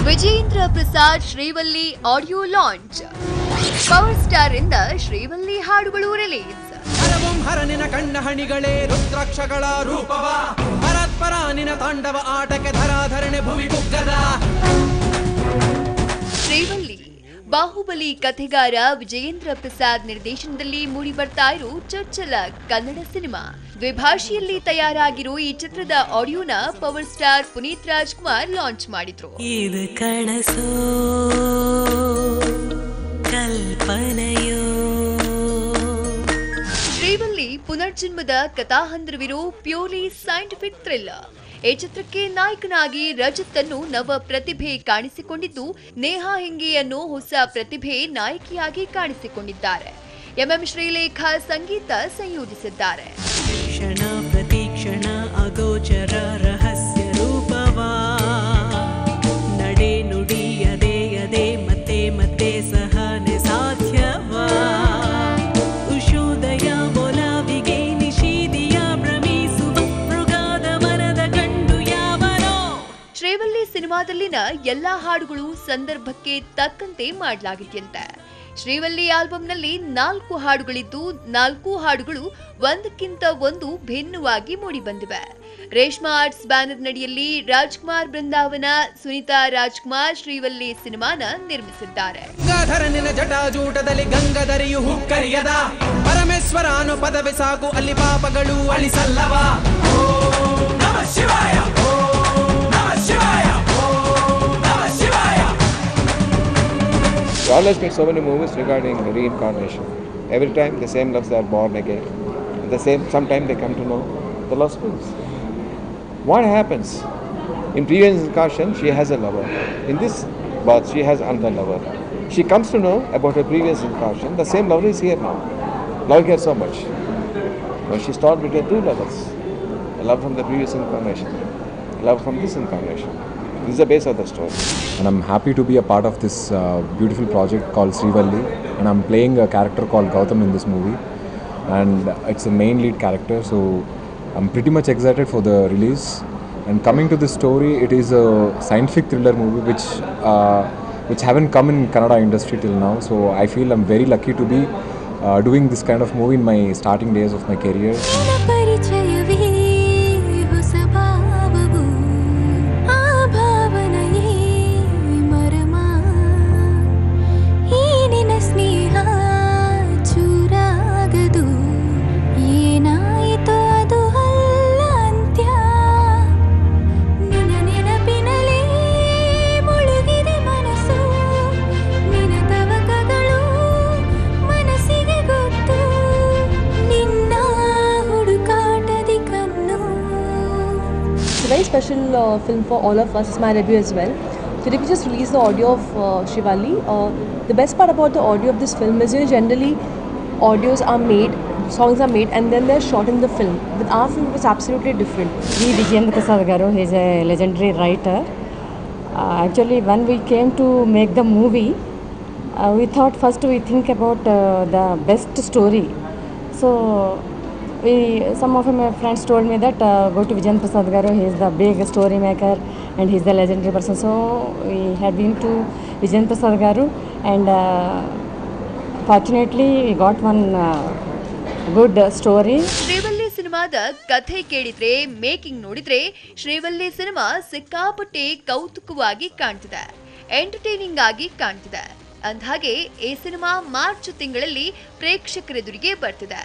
Vijendra Prasad Srivalli audio launch. Power star ಇಂದ ಶ್ರೀವಲ್ಲಿ ಹಾಡುಗಳು release. ಹರನಿನ ಕಣ್ಣ ಹಣಿಗಳೇ ರುದ್ರಾಕ್ಷಗಳ ರೂಪವ, ಪರಸ್ಪರ ನಿನ ತಾಂಡವ ಆಟಕ್ಕೆ ಧರಾಧರಣೆ ಭುವಿ ಕುಗ್ಗದ. ಶ್ರೀವಲ್ಲಿ ಬಾಹುಬಲಿ ಕಥೆಗಾರ ವಿಜಯೇಂದ್ರ ಪ್ರಸಾದ್ ನಿರ್ದೇಶನದಲ್ಲಿ ಮೂಡಿ ಬರ್ತಾ ಇರೋ ಚೊಚ್ಚಲ ಕನ್ನಡ ಸಿನಿಮಾ. ದ್ವಿಭಾಷೆಯಲ್ಲಿ ತಯಾರಾಗಿರೋ ಈ ಚಿತ್ರದ ಆಡಿಯೋನ power star Puneeth Rajkumar launch ಮಾಡಿದ್ರು. ಇದು ಕನಸೋ ಕಲ್ಪನೆಯೋ. ಶ್ರೀವಲ್ಲಿ ಪುನರ್ಜನ್ಮದ ಕಥಾಹಂದರವಿರೋ ಪ್ಯೂರ್ಲಿ ಸೈಂಟಿಫಿಕ್ ಥ್ರಿಲ್ಲರ್. ಈ ಚಿತ್ರಕ್ಕೆ ನಾಯಕನಾಗಿ ರಜತ್ ಅನ್ನು ನವ ಪ್ರತಿಭೆ ಕಾಣಿಸಿಕೊಂಡಿದ್ದು, ನೇಹಾ ಹಿಂಗೆ ಅನ್ನೋ ಹೊಸ ಪ್ರತಿಭೆ ನಾಯಕಿಯಾಗಿ ಕಾಣಿಸಿಕೊಂಡಿದ್ದಾರೆ. ಎಂಎಂ ಶ್ರೀಲೇಖಾ ಸಂಗೀತ ಸಂಯೋಜಿಸಿದ್ದಾರೆ. ಕ್ಷಣ ಪ್ರತಿಕ್ಷಣ ಅಗೋಚರ ರಹಸ್ಯ ರೂಪವಾ, ನಡೆ ನುಡಿ ಅದೇ ಅದೇ ಮತ್ತೆ ಮತ್ತೆ ಸಹನೆ ಸಾಧ್ಯವಾ. ಉಷೋದಯ ಒಲವಿಗೆ ನಿಷೇಧಿಯ ಭ್ರಮಿಸುವ ಮೃಗಾದ ಮನದ ಕಂಡು ಯಾವನೋ. ಶ್ರೀವಲ್ಲಿ ಸಿನಿಮಾದಲ್ಲಿನ ಎಲ್ಲಾ ಹಾಡುಗಳು ಸಂದರ್ಭಕ್ಕೆ ತಕ್ಕಂತೆ ಮಾಡಲಾಗಿದೆಯಂತೆ. ಶ್ರೀವಲ್ಲಿ ಆಲ್ಬಂನಲ್ಲಿ 4 ಹಾಡುಗಳಿದ್ದು, 4 ಹಾಡುಗಳು ಒಂದಕ್ಕಿಂತ ಒಂದು ಭಿನ್ನವಾಗಿ ಮೂಡಿಬಂದಿವೆ. ರೇಷ್ಮಾ ಆರ್ಟ್ಸ್ ಬ್ಯಾನರ್ ನಡಿಯಲ್ಲಿ ರಾಜ್ಕುಮಾರ್ ಬೃಂದಾವನ, ಸುನೀತಾ ರಾಜ್ಕುಮಾರ್ ಶ್ರೀವಲ್ಲಿ ಸಿನಿಮಾನ ನಿರ್ಮಿಸಿದ್ದಾರೆ. ಗಂಗಾಧರನಿನ ಜಟಾಜೂಟದಲ್ಲಿ ಗಂಗಾಧರಿಯು ಹುಕ್ಕರಿಯದ, ಪರಮೇಶ್ವರನು ಪದವಿ ಸಾಕು ಅಲ್ಲಿ ಪಾಪಗಳು ಅಳಿಸಲ್ಲವ. ಓಂ ನಮಃ ಶಿವಾಯ, ಓಂ ನಮಃ ಶಿವಾಯ, ಓಂ ನಮಃ ಶಿವಾಯ. We always make so many movies regarding reincarnation. Every time the same loves are born again. Sometime they come to know the lost souls. What happens? In previous incarnation, she has a lover. In this birth, she has another lover. She comes to know about her previous incarnation. The same lover is here now. Loving her so much. When she started with her 2 lovers. A love from the previous incarnation. A love from this incarnation. This is the base of the story. And I'm happy to be a part of this beautiful project called Srivalli, and I'm playing a character called Gautam in this movie, and it's a main lead character, so I'm pretty much excited for the release. And coming to this story, it is a scientific thriller movie which haven't come in Kannada industry till now, so I feel I'm very lucky to be doing this kind of movie in my starting days of my career. Very special film for all of us. It's my debut as well. Today we just released the audio of Srivalli. The best part about the audio of this film is, generally audios are made, songs are made, and then they're shot in the film. With our film, it's absolutely different. Vijayendrara Prasad garu, he's a legendary writer. Actually, when we came to make the movie, we thought first we think about the best story. So some of my friends told me that go to Vijayendrara Prasad garu, he is the big story maker and he is the legendary person. So we had been to Vijayendrara Prasad garu, and fortunately we got one good story. Srivalli ಸಿನಿಮಾದ ಕಥೆ ಕೇಳಿದ್ರೆ, making ನೋಡಿದ್ರೆ Srivalli cinema ಸಿಕ್ಕಾಪಟ್ಟೆ ಕೌತುಕವಾಗಿ ಕಾಣ್ತಿದೆ, entertaining ಆಗಿ ಕಾಣ್ತಿದೆ. ಅಂದ್ಹಾಗೆ ಈ ಸಿನಿಮಾ ಮಾರ್ಚ್ ತಿಂಗಳಲ್ಲಿ ಪ್ರೇಕ್ಷಕರೆದುರಿಗೆ ಬರ್ತಿದೆ.